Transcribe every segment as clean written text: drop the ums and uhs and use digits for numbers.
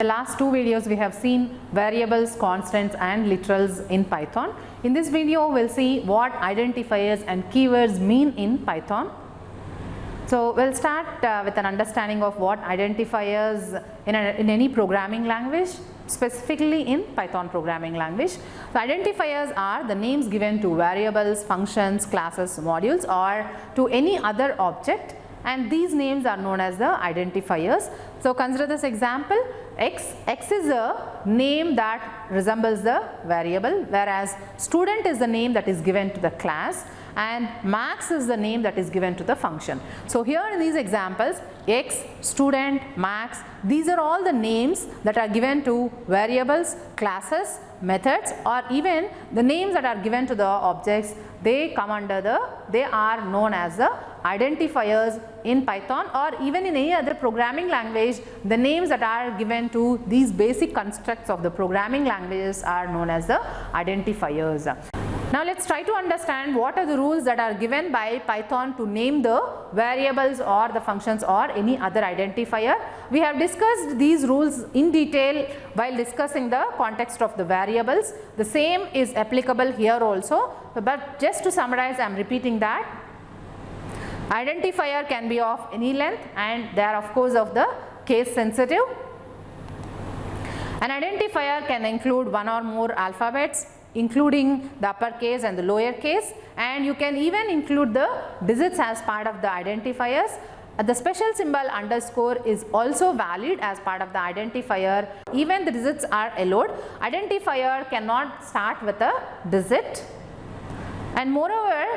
The last two videos we have seen variables, constants and literals in Python. In this video we'll see what identifiers and keywords mean in Python. So we'll start with an understanding of what identifiers in any programming language, specifically in Python programming language. So identifiers are the names given to variables, functions, classes, modules or to any other object, and these names are known as the identifiers. So consider this example. X is a name that resembles the variable, whereas student is the name that is given to the class and max is the name that is given to the function. So here in these examples, X, student, max, these are all the names that are given to variables, classes, methods, or even the names that are given to the objects. They are known as the identifiers in Python, or even in any other programming language. The names that are given to these basic constructs of the programming languages are known as the identifiers. Now let's try to understand what are the rules that are given by Python to name the variables or the functions or any other identifier. We have discussed these rules in detail while discussing the context of the variables. The same is applicable here also, but just to summarize, I am repeating that identifier can be of any length and they are of course of the case sensitive. An identifier can include one or more alphabets, including the uppercase and the lowercase, and you can even include the digits as part of the identifiers. The special symbol underscore is also valid as part of the identifier. Even the digits are allowed. Identifier cannot start with a digit, and moreover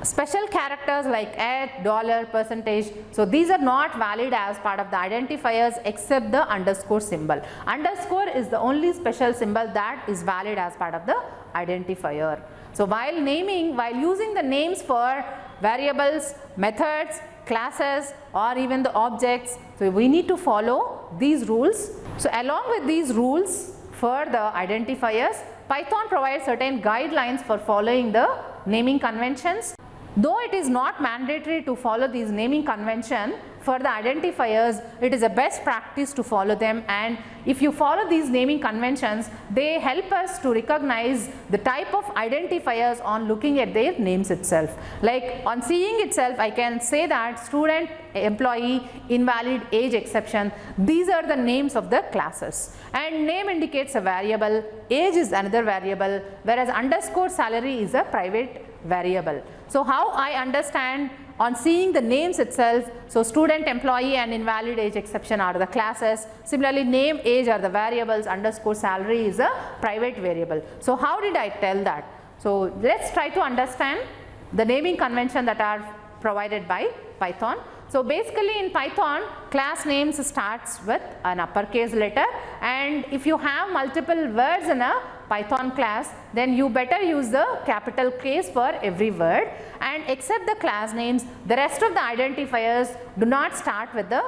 special characters like at, dollar, percentage, so these are not valid as part of the identifiers except the underscore symbol. Underscore is the only special symbol that is valid as part of the identifier. So while using the names for variables, methods, classes or even the objects, so we need to follow these rules. So along with these rules for the identifiers, Python provides certain guidelines for following the naming conventions. Though it is not mandatory to follow these naming convention for the identifiers, it is a best practice to follow them, and if you follow these naming conventions, they help us to recognize the type of identifiers on looking at their names itself. Like on seeing itself, I can say that student, employee, invalid, age exception, these are the names of the classes, and name indicates a variable, age is another variable, whereas underscore salary is a private variable. So how I understand on seeing the names itself, so student, employee and invalid, age exception are the classes. Similarly, name, age are the variables, underscore salary is a private variable. So how did I tell that? So let's try to understand the naming convention that are provided by Python. So basically in Python, class names starts with an uppercase letter, and if you have multiple words in a Python class, then you better use the capital case for every word, and except the class names, the rest of the identifiers do not start with the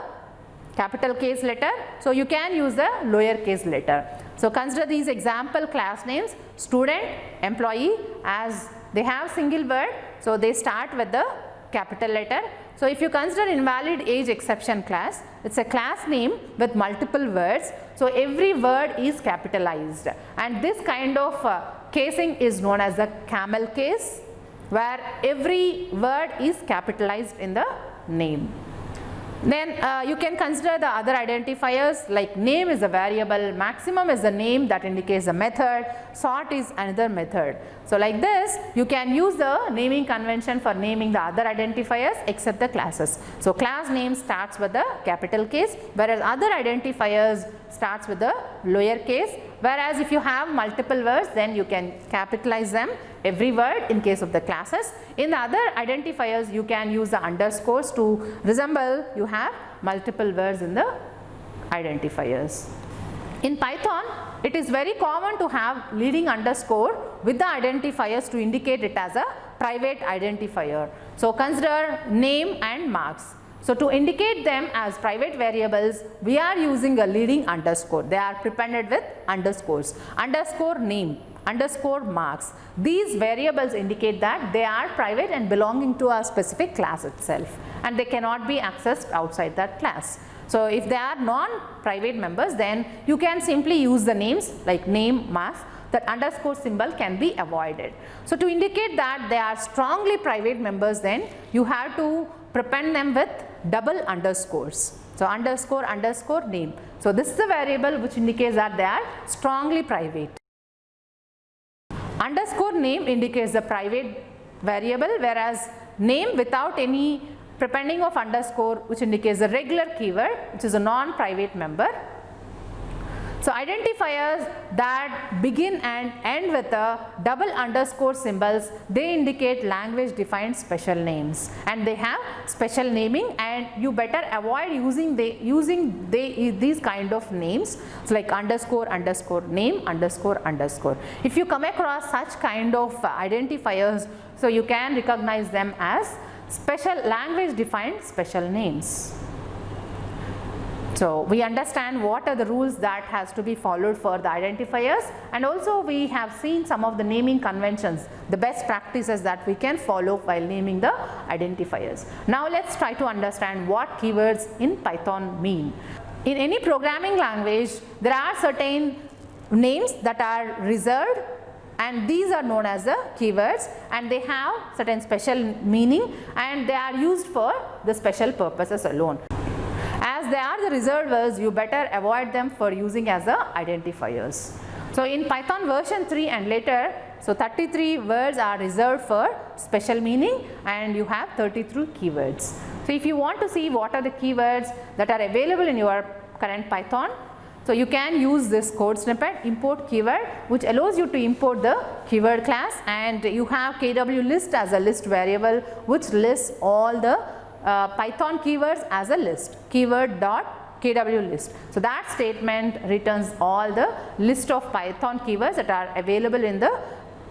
capital case letter, so you can use the lowercase letter. So consider these example class names: student, employee, as they have single word, so they start with the capital letter. So if you consider invalid, age exception class, it's a class name with multiple words, so every word is capitalized, and this kind of casing is known as the camel case, where every word is capitalized in the name. Then you can consider the other identifiers, like name is a variable, maximum is the name that indicates a method, sort is another method. So like this, you can use the naming convention for naming the other identifiers except the classes. So class name starts with the capital case, whereas other identifiers starts with the lower case, whereas if you have multiple words, then you can capitalize them every word in case of the classes. In the other identifiers, you can use the underscores to resemble you have multiple words in the identifiers. In Python, it is very common to have leading underscore with the identifiers to indicate it as a private identifier. So consider name and marks. So to indicate them as private variables, we are using a leading underscore. They are prepended with underscores. Underscore name, underscore marks. These variables indicate that they are private and belonging to a specific class itself, and they cannot be accessed outside that class. So if they are non-private members, then you can simply use the names like name, mass. That underscore symbol can be avoided. So to indicate that they are strongly private members, then you have to prepend them with double underscores. So underscore underscore name. So this is the variable which indicates that they are strongly private. Underscore name indicates the private variable, whereas name without any prepending of underscore, which indicates the regular keyword, which is a non-private member. So identifiers that begin and end with a double underscore symbols, they indicate language defined special names, and they have special naming, and you better avoid using these kind of names. So like underscore underscore name underscore underscore. If you come across such kind of identifiers, so you can recognize them as special language defined special names. So we understand what are the rules that has to be followed for the identifiers, and also we have seen some of the naming conventions, the best practices that we can follow while naming the identifiers. Now let's try to understand what keywords in Python mean. In any programming language, there are certain names that are reserved, and these are known as the keywords, and they have certain special meaning, and they are used for the special purposes alone. As they are the reserved words, you better avoid them for using as the identifiers. So in Python version 3 and later, so 33 words are reserved for special meaning, and you have 33 keywords. So if you want to see what are the keywords that are available in your current Python, so you can use this code snippet import keyword, which allows you to import the keyword class, and you have kwlist as a list variable which lists all the Python keywords as a list, keyword.kwlist. So that statement returns all the list of Python keywords that are available in the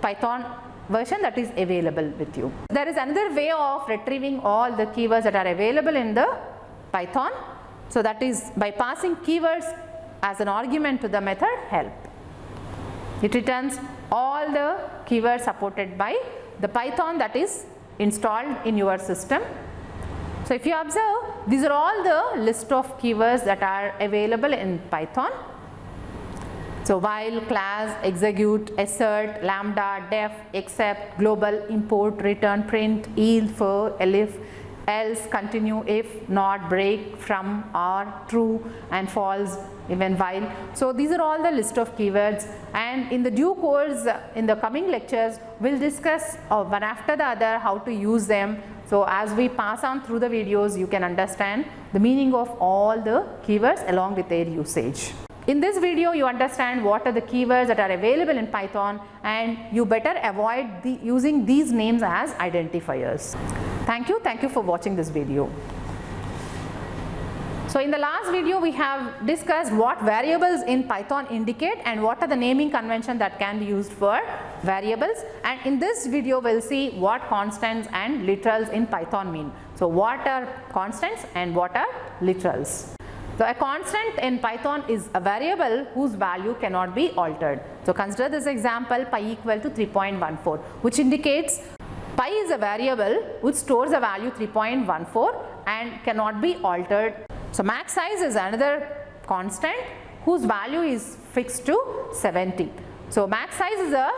Python version that is available with you. There is another way of retrieving all the keywords that are available in the Python. So that is by passing keywords as an argument to the method help. It returns all the keywords supported by the Python that is installed in your system. So if you observe, these are all the list of keywords that are available in Python. So while, class, execute, assert, lambda, def, except, global, import, return, print, yield, for, elif, else, continue, if, not, break, from, or, true, and false, even while. So these are all the list of keywords, and in the due course in the coming lectures we'll discuss one after the other how to use them. So as we pass on through the videos, you can understand the meaning of all the keywords along with their usage. In this video, you understand what are the keywords that are available in Python, and you better avoid using these names as identifiers. Thank you for watching this video. So in the last video, we have discussed what variables in Python indicate and what are the naming convention that can be used for variables, and in this video we'll see what constants and literals in Python mean. So what are constants and what are literals? So a constant in Python is a variable whose value cannot be altered. So consider this example, pi equal to 3.14, which indicates pi is a variable which stores a value 3.14 and cannot be altered. So max size is another constant whose value is fixed to 70. So max size is a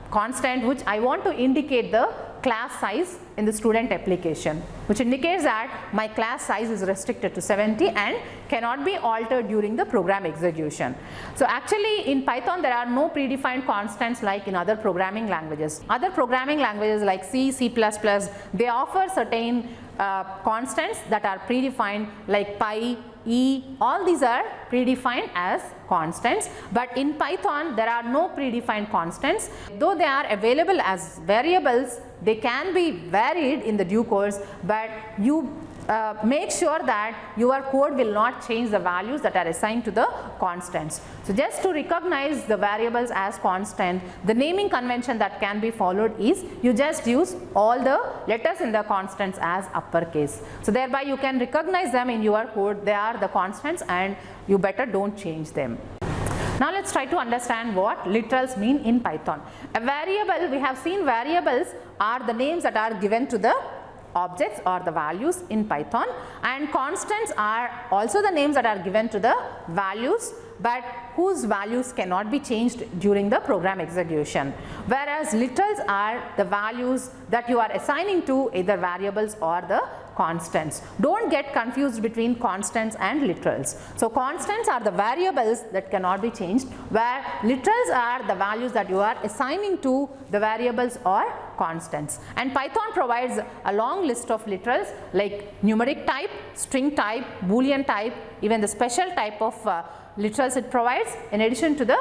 constant which I want to indicate the class size in the student application, which indicates that my class size is restricted to 70 and cannot be altered during the program execution. So actually in Python there are no predefined constants like in other programming languages. Other programming languages like C, C++, they offer certain constants that are predefined like pi, e, all these are predefined as constants, but in Python there are no predefined constants. Though they are available as variables, they can be varied in the due course, but you make sure that your code will not change the values that are assigned to the constants. So just to recognize the variables as constant, the naming convention that can be followed is you just use all the letters in the constants as uppercase. So thereby you can recognize them in your code, they are the constants and you better don't change them. Now let's try to understand what literals mean in Python. A variable, we have seen variables are the names that are given to the objects or the values in Python, and constants are also the names that are given to the values but whose values cannot be changed during the program execution, whereas literals are the values that you are assigning to either variables or the constants. Don't get confused between constants and literals. So constants are the variables that cannot be changed, where literals are the values that you are assigning to the variables or constants. And Python provides a long list of literals like numeric type, string type, boolean type, even the special type of literals it provides in addition to the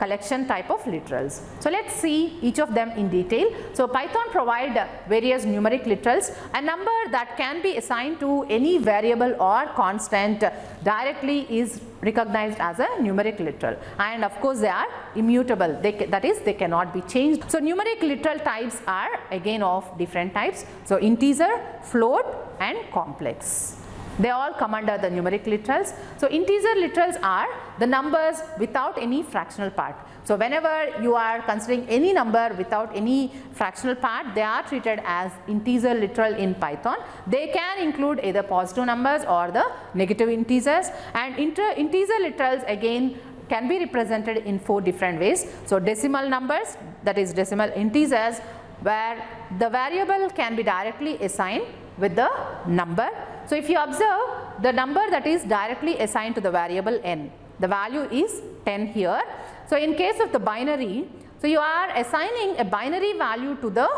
collection type of literals. So let's see each of them in detail. So Python provide various numeric literals. A number that can be assigned to any variable or constant directly is recognized as a numeric literal, and of course they are immutable, that is they cannot be changed. So numeric literal types are again of different types. So integer, float and complex. They all come under the numeric literals. So integer literals are the numbers without any fractional part. So whenever you are considering any number without any fractional part, they are treated as integer literal in Python. They can include either positive numbers or the negative integers, and integer literals again can be represented in 4 different ways. So decimal numbers, that is decimal integers, where the variable can be directly assigned with the number. So if you observe the number that is directly assigned to the variable n, the value is 10 here. So in case of the binary, so you are assigning a binary value to the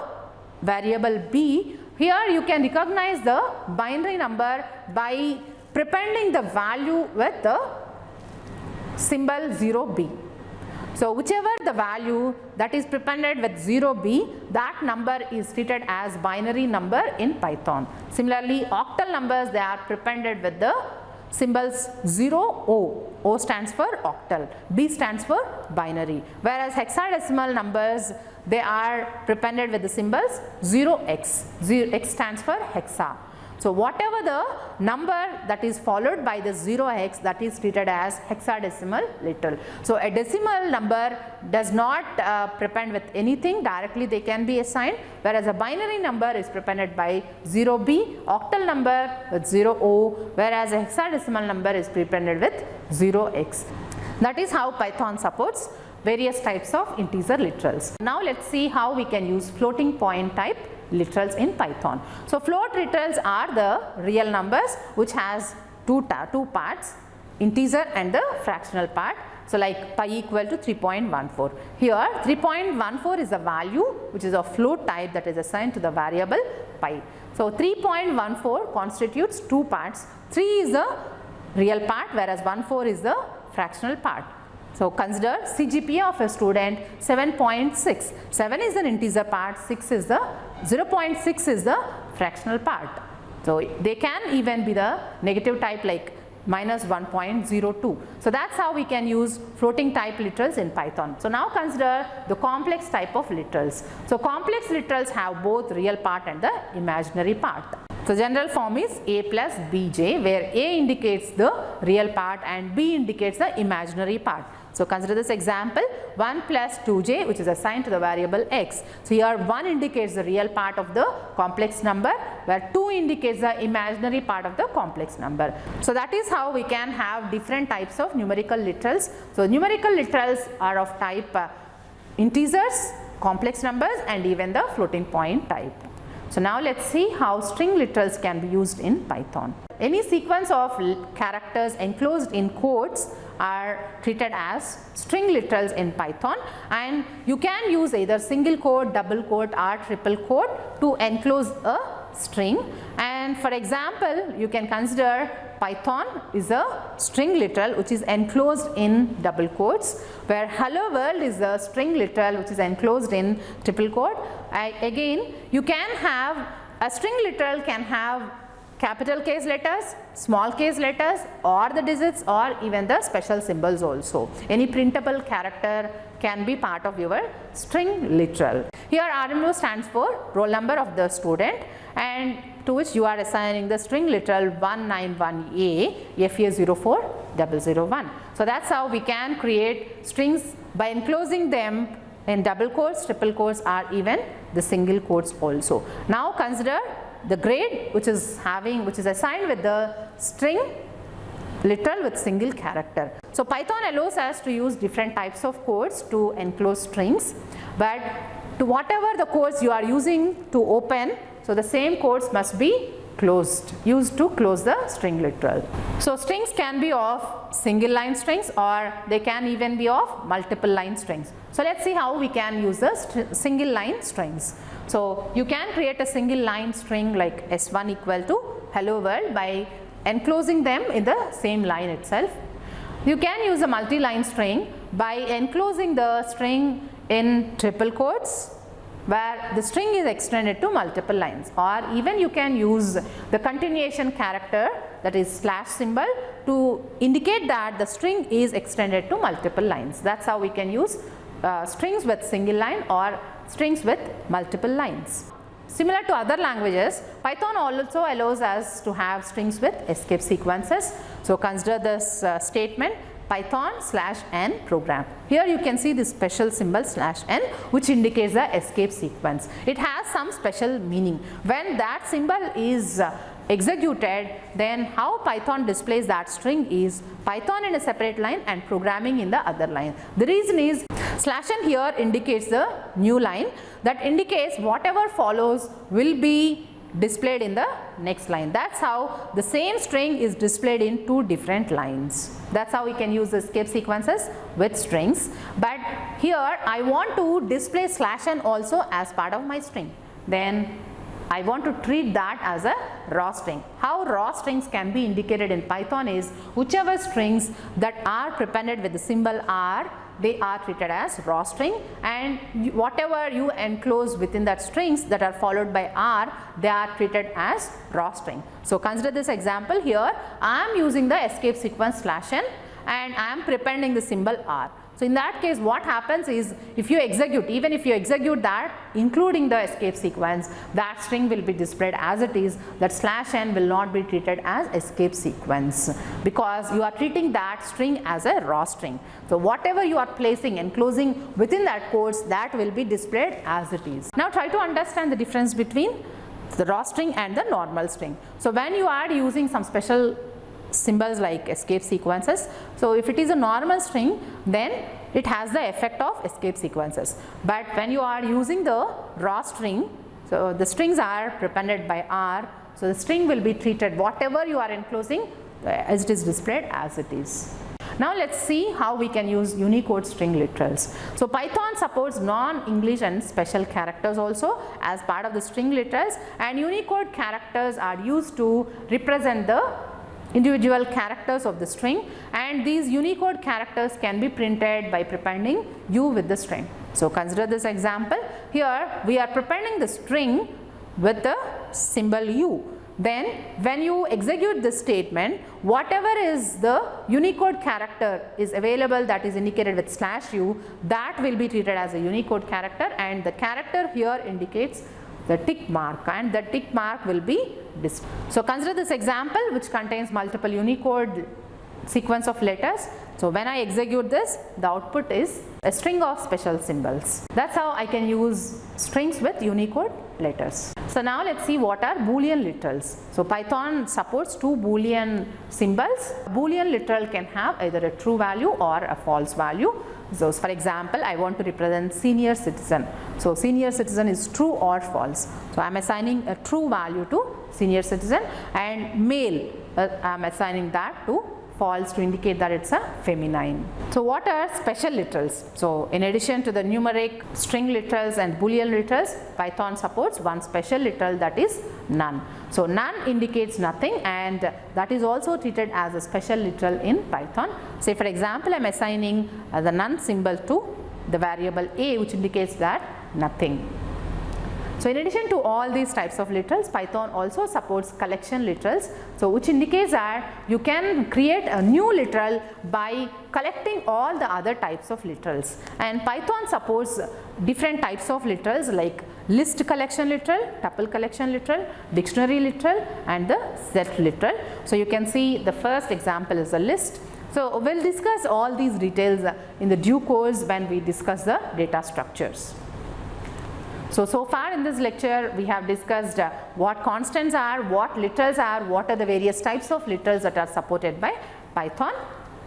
variable b. Here you can recognize the binary number by prepending the value with the symbol 0b. So whichever the value that is prepended with 0b, that number is treated as binary number in Python. Similarly, octal numbers, they are prepended with the symbols 0o. O stands for octal, b stands for binary, whereas hexadecimal numbers, they are prepended with the symbols 0x. X stands for hexa. So whatever the number that is followed by the 0x, that is treated as hexadecimal literal. So a decimal number does not prepend with anything, directly they can be assigned, whereas a binary number is prepended by 0b, octal number with 0o, whereas a hexadecimal number is prepended with 0x. That is how Python supports various types of integer literals. Now let's see how we can use floating point type literals in Python. So float literals are the real numbers which has two parts, integer and the fractional part. So like pi equal to 3.14. Here 3.14 is a value which is a float type that is assigned to the variable pi. So 3.14 constitutes two parts. 3 is the real part, whereas 14 is the fractional part. So consider CGPA of a student 7.6. 7 is an integer part, 0.6 is the fractional part. So they can even be the negative type like minus 1.02. So that's how we can use floating type literals in Python. So now consider the complex type of literals. So complex literals have both real part and the imaginary part. So general form is a plus bj, where a indicates the real part and b indicates the imaginary part. So consider this example, 1 plus 2j, which is assigned to the variable x. So here 1 indicates the real part of the complex number, where 2 indicates the imaginary part of the complex number. So that is how we can have different types of numerical literals. So numerical literals are of type integers, complex numbers and even the floating point type. So now let's see how string literals can be used in Python. Any sequence of characters enclosed in quotes are treated as string literals in Python, and you can use either single quote, double quote or triple quote to enclose a string. And for example, you can consider Python is a string literal which is enclosed in double quotes, where hello world is a string literal which is enclosed in triple quote. Again, you can have a string literal can have capital case letters, small case letters or the digits or even the special symbols also. Any printable character can be part of your string literal. Here RMO stands for roll number of the student, and to which you are assigning the string literal 191A FA04001. So that's how we can create strings by enclosing them in double quotes, triple quotes or even the single quotes also. Now consider the grade which is assigned with the string literal with single character. So Python allows us to use different types of codes to enclose strings, but to whatever the codes you are using to open, so the same codes must be used to close the string literal. So strings can be of single line strings, or they can even be of multiple line strings. So let's see how we can use the single line strings. So you can create a single line string like S1 equal to hello world by enclosing them in the same line itself. You can use a multi-line string by enclosing the string in triple quotes where the string is extended to multiple lines, or even you can use the continuation character, that is slash symbol, to indicate that the string is extended to multiple lines. That's how we can use strings with single line or strings with multiple lines. Similar to other languages, Python also allows us to have strings with escape sequences. So consider this statement Python/n program. Here you can see this special symbol /n, which indicates the escape sequence. It has some special meaning. When that symbol is executed, then how Python displays that string is Python in a separate line and programming in the other line. The reason is /n here indicates the new line, that indicates whatever follows will be displayed in the next line. That's how the same string is displayed in two different lines. That's how we can use escape sequences with strings. But here I want to display /n also as part of my string. Then I want to treat that as a raw string. How raw strings can be indicated in Python is whichever strings that are prepended with the symbol R, they are treated as raw string, and whatever you enclose within that strings that are followed by R, they are treated as raw string. So consider this example here. I am using the escape sequence /n and I am prepending the symbol R. So in that case, what happens is, if you execute, even if you execute that including the escape sequence, that string will be displayed as it is. That /n will not be treated as escape sequence because you are treating that string as a raw string. So whatever you are placing, enclosing within that codes, that will be displayed as it is. Now try to understand the difference between the raw string and the normal string. So when you are using some special symbols like escape sequences, so if it is a normal string, then it has the effect of escape sequences. But when you are using the raw string, so the strings are prepended by R, so the string will be treated, whatever you are enclosing, as it is displayed as it is. Now let's see how we can use Unicode string literals. So Python supports non-English and special characters also as part of the string literals, and Unicode characters are used to represent the individual characters of the string, and these Unicode characters can be printed by prepending U with the string. So consider this example. Here we are prepending the string with the symbol U. Then when you execute this statement, whatever is the Unicode character is available that is indicated with /u, that will be treated as a Unicode character, and the character here indicates the tick mark, and the tick mark will be displayed. So consider this example which contains multiple Unicode sequence of letters. So when I execute this, the output is a string of special symbols. That's how I can use strings with Unicode letters. So now let's see what are Boolean literals. So Python supports two Boolean symbols. Boolean literal can have either a true value or a false value. So for example, I want to represent senior citizen. So senior citizen is true or false. So I am assigning a true value to senior citizen, and male, I am assigning that to false to indicate that it's a feminine. So what are special literals? So in addition to the numeric string literals and Boolean literals, Python supports one special literal, that is none. So none indicates nothing, and that is also treated as a special literal in Python. Say for example, I am assigning the none symbol to the variable a, which indicates that nothing. So in addition to all these types of literals, Python also supports collection literals, so which indicates that you can create a new literal by collecting all the other types of literals. And Python supports different types of literals like list collection literal, tuple collection literal, dictionary literal, and the set literal. So you can see the first example is a list. So we'll discuss all these details in the due course when we discuss the data structures. So far in this lecture we have discussed what constants are, what literals are, what are the various types of literals that are supported by Python.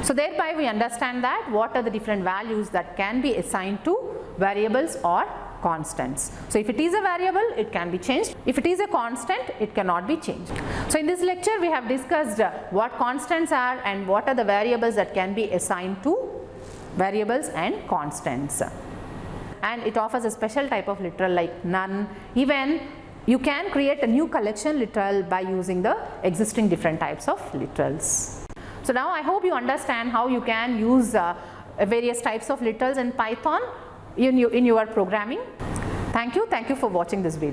So thereby we understand that what are the different values that can be assigned to variables or constants. So if it is a variable, it can be changed. If it is a constant, it cannot be changed. So in this lecture we have discussed what constants are and what are the variables that can be assigned to variables and constants. And it offers a special type of literal like none. Even you can create a new collection literal by using the existing different types of literals. So now I hope you understand how you can use various types of literals in Python in your programming. Thank you for watching this video.